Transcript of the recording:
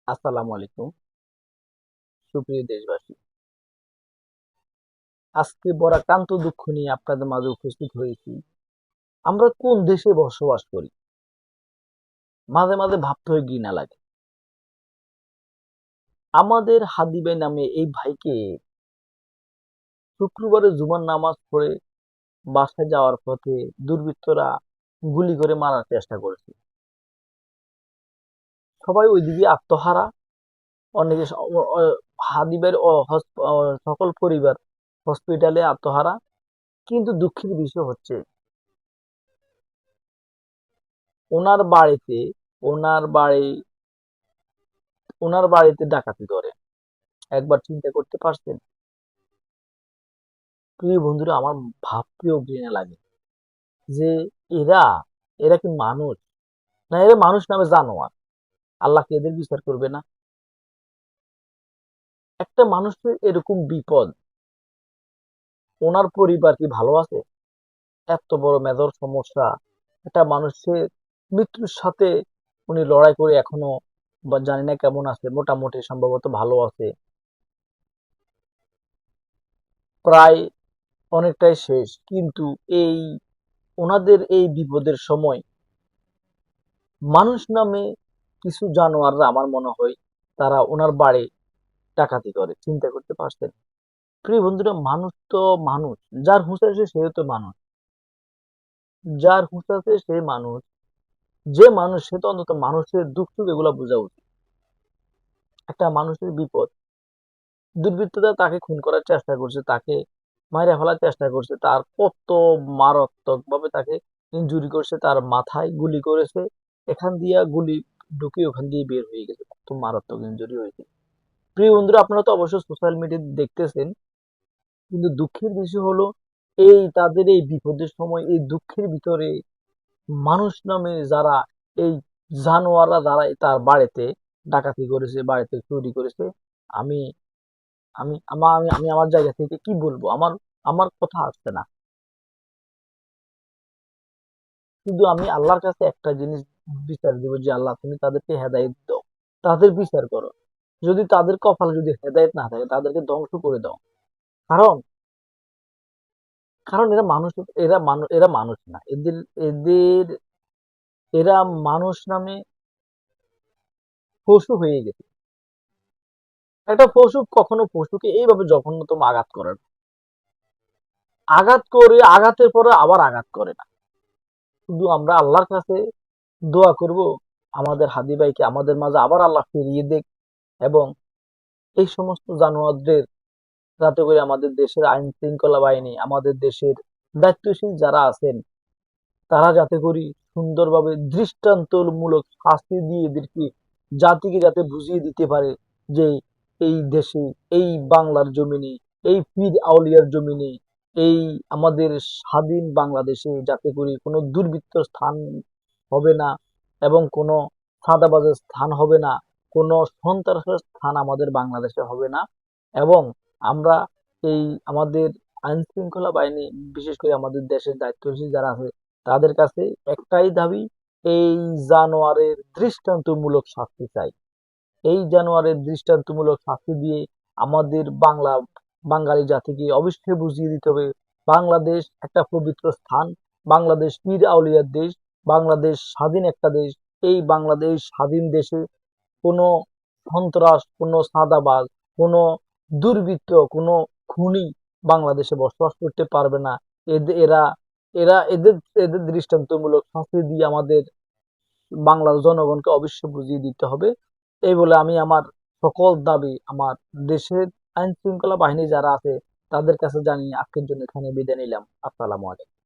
আসসালামু আলাইকুম সুপ্রিয় দেশবাসী। আজকে বরাক্রান্ত দুঃখ নিয়ে আপনাদের মাঝে উপস্থিত হয়েছি। আমরা কোন দেশে বসবাস করি? মাঝে মাঝে ভাবতে হয়, ঘৃণা লাগে। আমাদের হাদি ভাই নামে এই ভাইকে শুক্রবারে জুমার নামাজ পড়ে বাসায় যাওয়ার পথে দুর্বৃত্তরা গুলি করে মারার চেষ্টা করেছে। সবাই ওইদিকে আত্মহারা। অনেকে হাদি ভাইয়ের সকল পরিবার হসপিটালে আত্মহারা। কিন্তু দুঃখের বিষয় হচ্ছে ওনার বাড়িতে ওনার বাড়ি ওনার বাড়িতে ডাকাতি করে। একবার চিন্তা করতে পারছেন? প্রিয় বন্ধুরা, আমার ভাবতেও ঘৃণা লাগে যে এরা এরা কি মানুষ? না, এরা মানুষ নামে জানোয়ার। আল্লাহ কি এদের বিচার করবে না? একটা মানুষের এরকম বিপদ, ওনার পরিবার কি ভালো আছে? এত বড় মেজর সমস্যা, একটা মানুষের মৃত্যুর সাথে উনি লড়াই করে এখনো বা জানি না কেমন আছে, মোটামুটি সম্ভবত ভালো আছে, প্রায় অনেকটাই শেষ। কিন্তু এই ওনাদের এই বিপদের সময় মানুষ নামে কিছু জানোয়াররা, আমার মনে হয়, তারা ওনার বাড়ি ডাকাতি করে। চিন্তা করতে পারছেন? প্রিয় বন্ধুরা, মানুষ তো মানুষ। যার হুঁশ আছে সে তো মানুষ। যার হুঁশ আছে সে মানুষ। যে মানুষ সে তো অন্তত মানুষের দুঃখ সুখ এগুলা বোঝা উচিত। একটা মানুষের বিপদ, দুর্বৃত্তরা তাকে খুন করার চেষ্টা করছে, তাকে মাইরা ফেলার চেষ্টা করছে, তার কত মারাত্মক ভাবে তাকে ইনজুরি করছে, তার মাথায় গুলি করেছে, এখান দিয়ে গুলি ঢুকে ওখান দিয়ে বের হয়ে গেছে, কত মারাত্মক ইনজুরি হয়েছে। প্রিয় বন্ধুরা, আপনারা তো অবশ্যই সোশ্যাল মিডিয়াতে দেখতেছেন। কিন্তু দুঃখের বিষয় হলো, এই তাদের এই বিপদের সময়, এই দুঃখের ভিতরে মানুষ নামে যারা, এই জানোয়াররা যারা তার বাড়িতে ডাকাতি করেছে, বাড়িতে চুরি করেছে, আমি আমি আমার জায়গা থেকে কি বলবো? আমার আমার কথা আসছে না। শুধু আমি আল্লাহর কাছে একটা জিনিস বিচার দিব, যে আল্লাহ তুমি তাদেরকে হেদায়েত দাও, তাদের বিচার করো। যদি তাদের কপালে যদি হেদায়েত না থাকে, তাদেরকে ধ্বংস করে দাও। কারণ কারণ এরা মানুষ, এরা মানুষ না। এদের এদের এরা মানুষ নামে পশু হয়ে গেছে। একটা পশু কখনো পশুকে এইভাবে জঘন্যতম আঘাত করে না। আঘাত করে, আঘাতের পরে আবার আঘাত করে না। শুধু আমরা আল্লাহর কাছে দোয়া করব, আমাদের হাদি ভাইকে আমাদের মাঝে আবার আল্লাহ ফিরিয়ে দেখ, এবং এই সমস্ত জানোয়ারদের, যাতে করে আমাদের দেশের আইন শৃঙ্খলা বাহিনী, আমাদের দেশের দায়িত্বশীল যারা আছেন, তারা যাতে করি সুন্দরভাবে দৃষ্টান্তমূলক শাস্তি দিয়ে এদেরকে, জাতিকে যাতে বুঝিয়ে দিতে পারে যে এই দেশে, এই বাংলার জমিনে, এই পীর আউলিয়ার জমিনে, এই আমাদের স্বাধীন বাংলাদেশে যাতে করে কোনো দুর্বৃত্ত স্থান হবে না, এবং কোনো চাঁদাবাজের স্থান হবে না, কোনো সন্ত্রাসের স্থান আমাদের বাংলাদেশে হবে না। এবং আমরা এই আমাদের আইন শৃঙ্খলা বাহিনী, বিশেষ করে আমাদের দেশের দায়িত্বশীল যারা আছে, তাদের কাছে একটাই দাবি, এই জানোয়ারের দৃষ্টান্তমূলক শাস্তি চাই। এই জানোয়ারের দৃষ্টান্তমূলক শাস্তি দিয়ে আমাদের বাঙালি জাতিকে অবশ্যই বুঝিয়ে দিতে হবে, বাংলাদেশ একটা পবিত্র স্থান, বাংলাদেশ পীর আউলিয়ার দেশ, বাংলাদেশ স্বাধীন একটা দেশ। এই বাংলাদেশ স্বাধীন দেশে কোনো সন্ত্রাস, কোনো চাঁদাবাজ, কোনো দুর্বৃত্ত, কোনো খুনি বাংলাদেশে বসবাস করতে পারবে না। এরা এরা এদের এদের দৃষ্টান্তমূলক শাস্তি দিয়ে আমাদের বাংলার জনগণকে অবশ্যই বুঝিয়ে দিতে হবে। এই বলে আমি আমার সকল দাবি আমার দেশের আইন শৃঙ্খলা বাহিনী যারা আছে তাদের কাছে জানিয়ে আজকের জন্য এখানে বিদায় নিলাম। আসসালামু আলাইকুম।